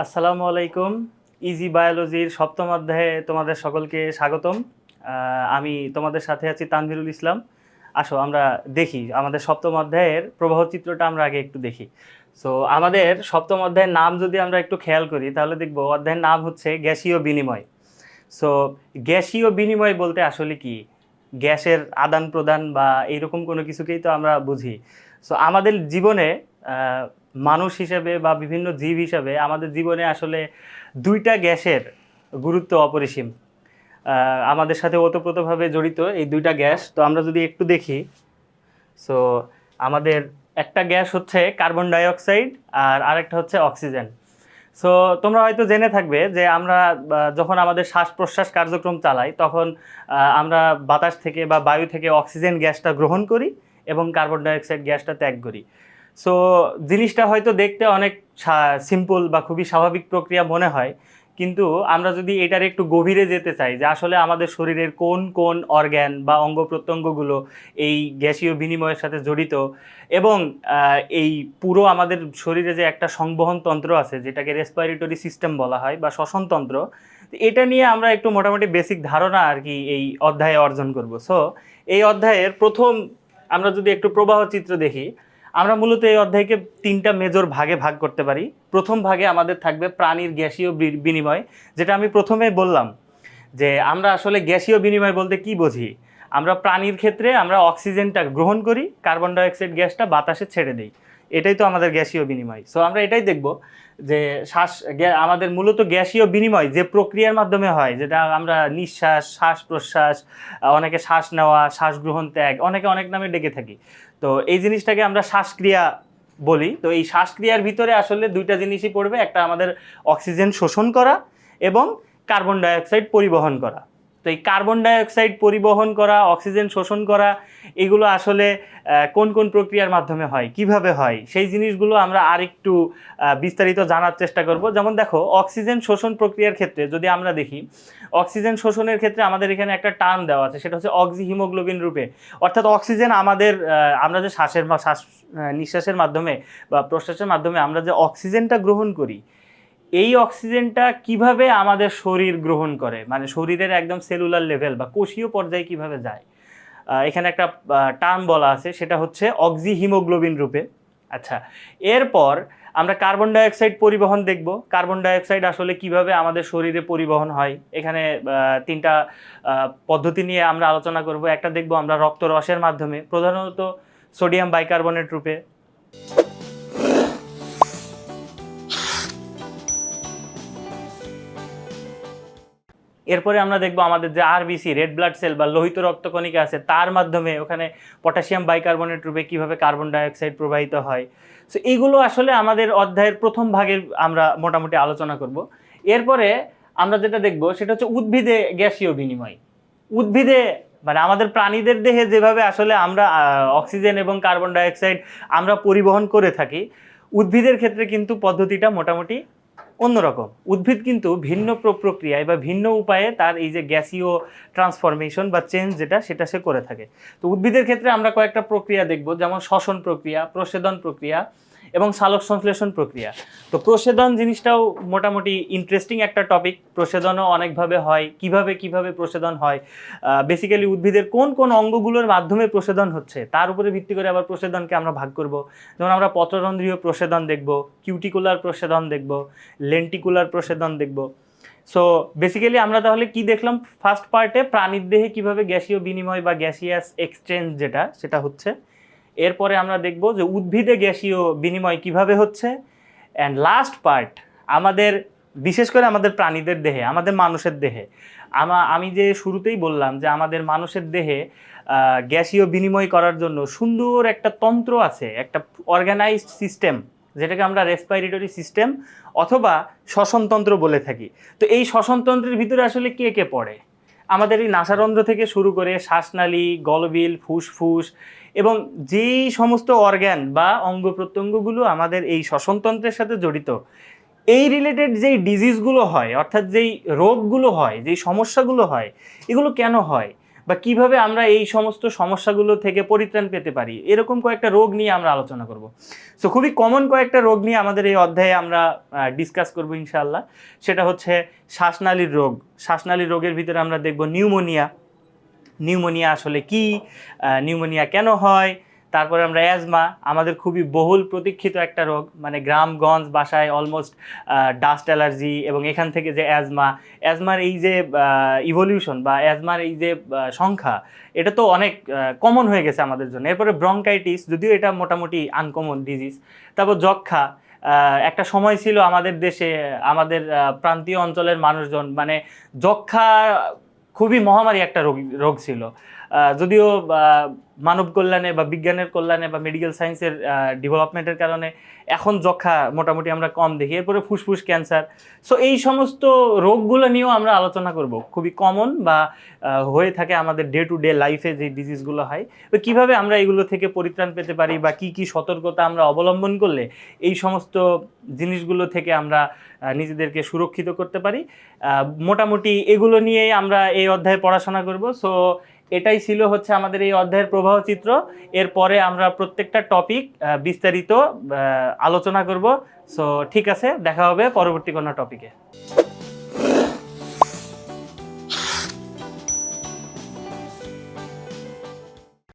আসসালামু আলাইকুম। ইজি বায়োলজির সপ্তম অধ্যায়ে তোমাদের সকলকে স্বাগতম। আমি তোমাদের সাথে আছি তানভীরুল ইসলাম। আসো আমরা দেখি আমাদের সপ্তম অধ্যায়ের প্রবাহ চিত্রটা আমরা আগে একটু দেখি। সো আমাদের সপ্তম অধ্যায়ের নাম যদি আমরা একটু খেয়াল করি তাহলে দেখব অধ্যায়ের নাম হচ্ছে গ্যাসীয় বিনিময়। সো গ্যাসীয় বিনিময় বলতে আসলে কি? গ্যাসের আদান প্রদান বা এইরকম কোনো কিছুকেই তো আমরা বুঝি। সো আমাদের জীবনে আহ, মানুষ হিসেবে বা বিভিন্ন জীব হিসেবে আমাদের জীবনে আসলে দুইটা গ্যাসের গুরুত্ব অপরিসীম। আমাদের সাথে ওতপ্রোতভাবে জড়িত এই দুইটা গ্যাস। তো আমরা যদি একটু দেখি, সো আমাদের একটা গ্যাস হচ্ছে কার্বন ডাই অক্সাইড আর আরেকটা হচ্ছে অক্সিজেন। সো তোমরা হয়তো জেনে থাকবে যে আমরা যখন আমাদের শ্বাস প্রশ্বাস কার্যক্রম চালাই তখন আমরা বাতাস থেকে বা বায়ু থেকে অক্সিজেন গ্যাসটা গ্রহণ করি এবং কার্বন ডাইঅক্সাইড গ্যাসটা ত্যাগ করি। সো জিনিসটা হয়তো দেখতে অনেক সিম্পল বা খুবই স্বাভাবিক প্রক্রিয়া মনে হয়, কিন্তু আমরা যদি এটার একটু গভীরে যেতে চাই যে আসলে আমাদের শরীরের কোন কোন অর্গ্যান বা অঙ্গ প্রত্যঙ্গগুলো এই গ্যাসীয় বিনিময়ের সাথে জড়িত, এবং এই পুরো আমাদের শরীরে যে একটা সংবহন তন্ত্র আছে যেটাকে রেসপিরেটরি সিস্টেম বলা হয় বা শ্বসন তন্ত্র, এটা নিয়ে আমরা একটু মোটামুটি বেসিক ধারণা আর কি এই অধ্যায়ে অর্জন করব। সো এই অধ্যায়ের প্রথম আমরা যদি একটু প্রবাহ চিত্র দেখি, আমরা মূলত এই অধ্যায়কে তিনটা মেজর ভাগে ভাগ করতে পারি। প্রথম ভাগে আমাদের থাকবে প্রাণীর গ্যাসীয় বিনিময়, যেটা আমি প্রথমেই বললাম যে আমরা আসলে গ্যাসীয় বিনিময় বলতে কি বুঝি। আমরা প্রাণীর ক্ষেত্রে আমরা অক্সিজেনটা গ্রহণ করি, কার্বন ডাইঅক্সাইড গ্যাসটা বাতাসে ছেড়ে দিই, এটাই তো আমাদের গ্যাসীয় বিনিময়। সো আমরা এটাই দেখব যে আমাদের মূলত গ্যাসীয় বিনিময় যে প্রক্রিয়ার মাধ্যমে হয়, যেটা আমরা নিঃশ্বাস, শ্বাস প্রশ্বাস, অনেকে শ্বাস নেওয়া, শ্বাস গ্রহণ ত্যাগ, অনেকে অনেক নামে ডেকে থাকি। তো এই জিনিসটাকে আমরা শ্বাসক্রিয়া বলি। তো এই শ্বাসক্রিয়ার ভিতরে আসলে দুইটা জিনিসই পড়বে, একটা আমাদের অক্সিজেন শোষণ করা এবং কার্বন ডাইঅক্সাইড পরিবহন করা। তো এই কার্বন ডাইঅক্সাইড পরিবহন করা, অক্সিজেন শোষণ করা, এগুলো আসলে কোন কোন প্রক্রিয়ার মাধ্যমে হয়, কিভাবে হয়, সেই জিনিসগুলো আমরা আরেকটু বিস্তারিত জানার চেষ্টা করব। যেমন দেখো, অক্সিজেন শোষণ প্রক্রিয়ার ক্ষেত্রে যদি আমরা দেখি, অক্সিজেন শোষণের ক্ষেত্রে আমাদের এখানে একটা টার্ম দেওয়া আছে, সেটা হচ্ছে অক্সি হিমোগ্লোবিন রূপে। অর্থাৎ অক্সিজেন আমাদের আমরা যে নিঃশ্বাসের মাধ্যমে বা প্রশ্বাসের মাধ্যমে আমরা যে অক্সিজেনটা গ্রহণ করি, এই অক্সিজেনটা কিভাবে আমাদের শরীর গ্রহণ করে, মানে শরীরের একদম সেলুলার লেভেল বা কোষীয় পর্যায়ে কিভাবে যায়, এখানে একটা টার্ম বলা আছে, সেটা হচ্ছে অক্সি হিমোগ্লোবিন রূপে। আচ্ছা, এরপর আমরা কার্বন ডাইঅক্সাইড পরিবহন দেখব। কার্বন ডাইঅক্সাইড আসলে কিভাবে আমাদের শরীরে পরিবহন হয়, এখানে তিনটা পদ্ধতি নিয়ে আমরা আলোচনা করব। একটা দেখব আমরা রক্তরসের মাধ্যমে, প্রধানত সোডিয়াম বাইকার্বনেট রূপে। এরপরে আমরা দেখব আমাদের যে আরবিসি, রেড ব্লাড সেল বা লোহিত রক্তকণিকা আছে, তার মাধ্যমে ওখানে পটাশিয়াম বাইকার্বনেট রূপে কিভাবে কার্বন ডাইঅক্সাইড প্রবাহিত হয়। সো এইগুলো আসলে আমাদের অধ্যায়ের প্রথম ভাগের আমরা মোটামুটি আলোচনা করব। এরপরে আমরা যেটা দেখব সেটা হচ্ছে উদ্ভিদে গ্যাসীয় বিনিময়। উদ্ভিদে মানে আমাদের প্রাণীদের দেহে যেভাবে আসলে আমরা অক্সিজেন এবং কার্বন ডাইঅক্সাইড আমরা পরিবহন করে থাকি, উদ্ভিদের ক্ষেত্রে কিন্তু পদ্ধতিটা মোটামুটি অন্যরকম। উদ্ভিদ কিন্তু ভিন্ন প্রক্রিয়ায় বা ভিন্ন উপায়ে তার এই যে গ্যাসীয় ট্রান্সফরমেশন বা চেঞ্জ যেটা, সেটা সে করে থাকে। তো উদ্ভিদের ক্ষেত্রে আমরা কয়েকটা প্রক্রিয়া দেখব, যেমন শ্বসন প্রক্রিয়া, প্রস্বেদন প্রক্রিয়া এবং সালোক সংশ্লেষণ প্রক্রিয়া। তো প্রস্বেদন জিনিসটাও মোটামুটি ইন্টারেস্টিং একটা টপিক। প্রস্বেদনও অনেকভাবে হয়, কিভাবে কিভাবে প্রস্বেদন হয়, বেসিক্যালি উদ্ভিদের কোন কোন অঙ্গগুলোর মাধ্যমে প্রস্বেদন হচ্ছে তার উপরে ভিত্তি করে আবার প্রস্বেদনকে আমরা ভাগ করব। যেমন আমরা পত্ররন্ধ্রীয় প্রস্বেদন দেখব, কিউটিকুলার প্রস্বেদন দেখব, লেন্টিকুলার প্রস্বেদন দেখব। সো বেসিক্যালি আমরা তাহলে কি দেখলাম, ফার্স্ট পার্টে প্রাণীর দেহে কিভাবে গ্যাসীয় বিনিময় বা গ্যাসিয়াস এক্সচেঞ্জ যেটা, সেটা হচ্ছে। এরপরে আমরা দেখব যে উদ্ভিদে গ্যাসীয় বিনিময় কিভাবে হচ্ছে। অ্যান্ড লাস্ট পার্ট আমাদের, বিশেষ করে আমাদের প্রাণীদের দেহে, আমাদের মানুষের দেহে, আমি যে শুরুতেই বললাম যে আমাদের মানুষের দেহে গ্যাসীয় বিনিময় করার জন্য সুন্দর একটা তন্ত্র আছে, একটা অর্গানাইজড সিস্টেম, যেটাকে আমরা রেসপিরেটরি সিস্টেম অথবা শ্বসনতন্ত্র বলে থাকি। তো এই শ্বসনতন্ত্রের ভিতরে আসলে কে কে পড়ে? আমাদের এই নাসারন্ধ্র থেকে শুরু করে শ্বাসনালী, গলবিল, ফুসফুস এবং যেই সমস্ত অর্গ্যান বা অঙ্গ প্রত্যঙ্গগুলো আমাদের এই শ্বসনতন্ত্রের সাথে জড়িত, এই রিলেটেড যেই ডিজিজগুলো হয়, অর্থাৎ যেই রোগগুলো হয়, যেই সমস্যাগুলো হয়, এগুলো কেন হয়? বা কিভাবে আমরা এই সমস্ত সমস্যাগুলো থেকে পরিত্রাণ পেতে পারি, এরকম কয়েকটা রোগ নিয়ে আমরা আলোচনা করব। সো খুবই কমন কয়েকটা রোগ নিয়ে আমাদের এই অধ্যায়ে আমরা ডিসকাস করব ইনশাআল্লাহ। সেটা হচ্ছে শ্বাসনালীর রোগ। শ্বাসনালীর রোগের ভিতরে আমরা দেখব নিউমোনিয়া। নিউমোনিয়া আসলে কি, নিউমোনিয়া কেন হয়, তারপরে আমরা অ্যাজমা, আমাদের খুবই বহুল প্রতীক্ষিত একটা রোগ, মানে গ্রামগঞ্জ বাসায় অলমোস্ট ডাস্ট অ্যালার্জি, এবং এখান থেকে যে অ্যাজমার এই যে ইভলিউশন বা অ্যাজমার এই যে সংখ্যা, এটা তো অনেক কমন হয়ে গেছে আমাদের জন্য। এরপরে ব্রঙ্কাইটিস, যদিও এটা মোটামুটি আনকমন ডিজিজ। তারপর যক্ষ্মা, একটা সময় ছিল আমাদের দেশে, আমাদের প্রান্তীয় অঞ্চলের মানুষজন, মানে যক্ষ্মা খুবই মহামারী একটা রোগ ছিল। যদিও মানব কল্যাণে বা বিজ্ঞানের কল্যাণে বা মেডিকেল সায়েন্সের ডেভেলপমেন্টের কারণে এখন যক্ষ্মা মোটামুটি আমরা কম দেখি। এরপরে ফুসফুস ক্যান্সার। সো এই সমস্ত রোগগুলো নিয়েও আমরা আলোচনা করব, খুবই কমন বা হয়ে থাকে আমাদের ডে টু ডে লাইফে যে ডিজিজগুলো হয়, তো কীভাবে আমরা এগুলো থেকে পরিত্রাণ পেতে পারি বা কি কি সতর্কতা আমরা অবলম্বন করলে এই সমস্ত জিনিসগুলো থেকে আমরা নিজেদেরকে সুরক্ষিত করতে পারি। মোটামুটি এগুলো নিয়েই আমরা এই অধ্যায়ে পড়াশোনা করব। সো এটাই ছিল হচ্ছে আমাদের এই অধ্যায়ের প্রবাহ চিত্র। এরপরে আমরা প্রত্যেকটা টপিক বিস্তারিত আলোচনা করব। সো ঠিক আছে, দেখা হবে পরবর্তী কোনো টপিকে।